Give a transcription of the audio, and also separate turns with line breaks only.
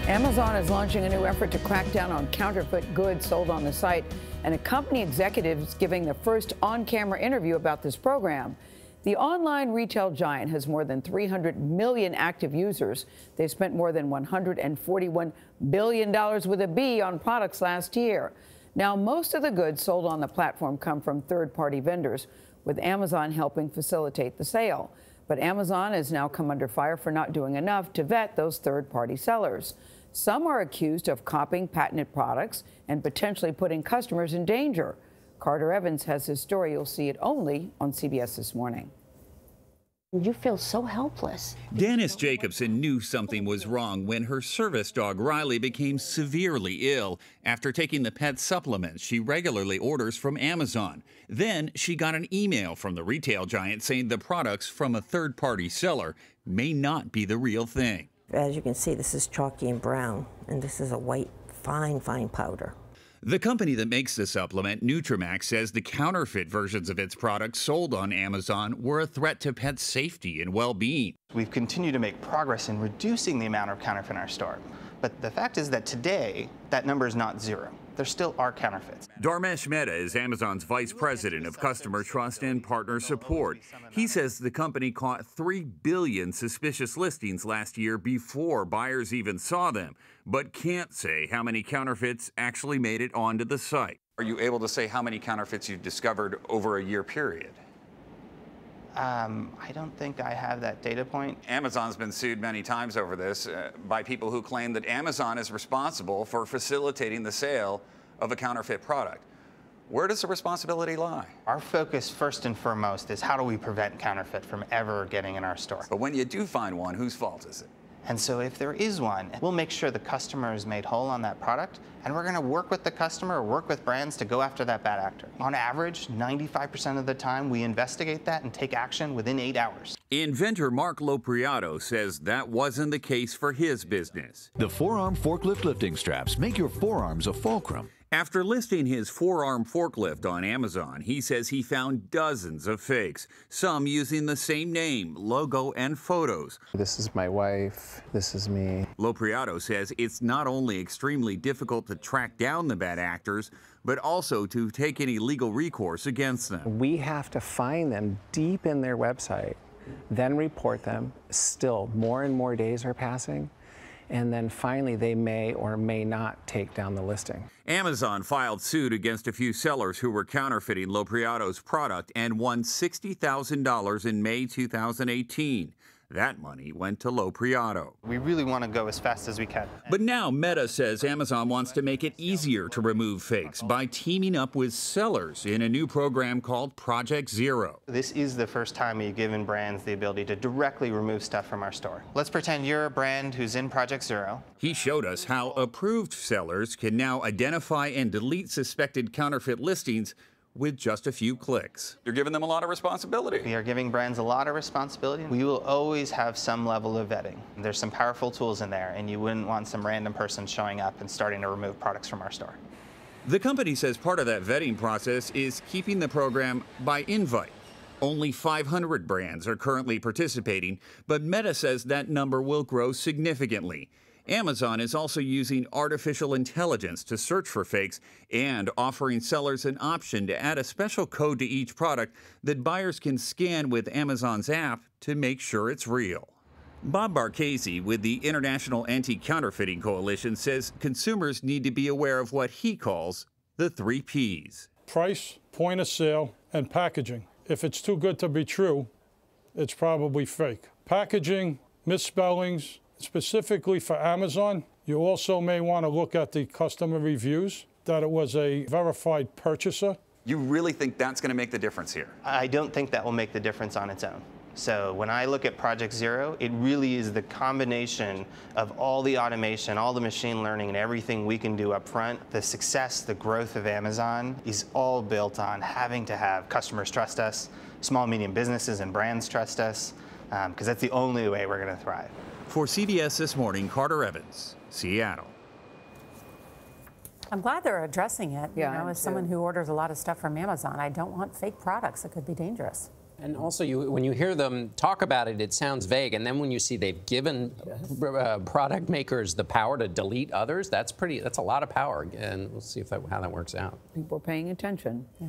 Amazon is launching a new effort to crack down on counterfeit goods sold on the site, and a company executive is giving the first on-camera interview about this program. The online retail giant has more than 300 million active users. They spent more than $141 billion with a B on products last year. Now, most of the goods sold on the platform come from third-party vendors, with Amazon helping facilitate the sale. But Amazon has now come under fire for not doing enough to vet those third-party sellers. Some are accused of copying patented products and potentially putting customers in danger. Carter Evans has his story. You'll see it only on CBS This Morning.
You feel so helpless.
Dennis Jacobson knew something was wrong when her service dog Riley became severely ill after taking the pet supplements she regularly orders from Amazon. Then she got an email from the retail giant saying the products from a third-party seller may not be the real thing.
As you can see, this is chalky and brown, and this is a white, fine powder.
The company that makes the supplement, Nutramax, says the counterfeit versions of its products sold on Amazon were a threat to pet safety and well-being.
We've continued to make progress in reducing the amount of counterfeit in our store. But the fact is that today, that number is not zero. There still are counterfeits.
Dharmesh Mehta is Amazon's vice president of customer trust and partner support. He says the company caught 3 billion suspicious listings last year before buyers even saw them, but can't say how many counterfeits actually made it onto the site.
Are you able to say how many counterfeits you've discovered over a year period?
I don't think I have that data point.
Amazon's been sued many times over this by people who claim that Amazon is responsible for facilitating the sale of a counterfeit product. Where does the responsibility lie?
Our focus first and foremost is how do we prevent counterfeit from ever getting in our store.
But when you do find one, whose fault is it?
And so if there is one, we'll make sure the customer is made whole on that product, and we're going to work with the customer or work with brands to go after that bad actor. On average, 95% of the time, we investigate that and take action within 8 hours.
Inventor Mark Lopriato says that wasn't the case for his business.
The forearm forklift lifting straps make your forearms a fulcrum.
After listing his four-arm forklift on Amazon, he says he found dozens of fakes, some using the same name, logo, and photos.
This is my wife. This is me.
Lopriato says it's not only extremely difficult to track down the bad actors, but also to take any legal recourse against them.
We have to find them deep in their website, then report them. Still, more and more days are passing. And then finally, they may or may not take down the listing.
Amazon filed suit against a few sellers who were counterfeiting Lopriato's product and won $60,000 in May 2018. That money went to Lopriato.
We really want to go as fast as we can.
But now Meta says Amazon wants to make it easier to remove fakes by teaming up with sellers in a new program called Project Zero.
This is the first time we've given brands the ability to directly remove stuff from our store. Let's pretend you're a brand who's in Project Zero.
He showed us how approved sellers can now identify and delete suspected counterfeit listings with just a few clicks.
You're giving them a lot of responsibility.
We are giving brands a lot of responsibility. We will always have some level of vetting. There's some powerful tools in there, and you wouldn't want some random person showing up and starting to remove products from our store.
The company says part of that vetting process is keeping the program by invite. Only 500 brands are currently participating, but Meta says that number will grow significantly. Amazon is also using artificial intelligence to search for fakes and offering sellers an option to add a special code to each product that buyers can scan with Amazon's app to make sure it's real. Bob Barchese with the International Anti-Counterfeiting Coalition says consumers need to be aware of what he calls the 3 Ps.
Price, point of sale, and packaging. If it's too good to be true, it's probably fake. Packaging, misspellings. Specifically for Amazon, you also may want to look at the customer reviews, that it was a verified purchaser.
You really think that's going to make the difference here?
I don't think that will make the difference on its own. So when I look at Project Zero, it really is the combination of all the automation, all the machine learning, and everything we can do up front. The success, the growth of Amazon is all built on having to have customers trust us, small, medium businesses and brands trust us, because that's the only way we're going to thrive.
For CBS This Morning, Carter Evans, Seattle.
I'm glad they're addressing it.
Yeah,
you know, as someone who orders a lot of stuff from Amazon, I don't want fake products that could be dangerous. And also, when you hear them talk about it, it sounds vague. And then when you see they've given product makers the power to delete others, that's a lot of power. And we'll see how that works out.
People are paying attention. Yeah.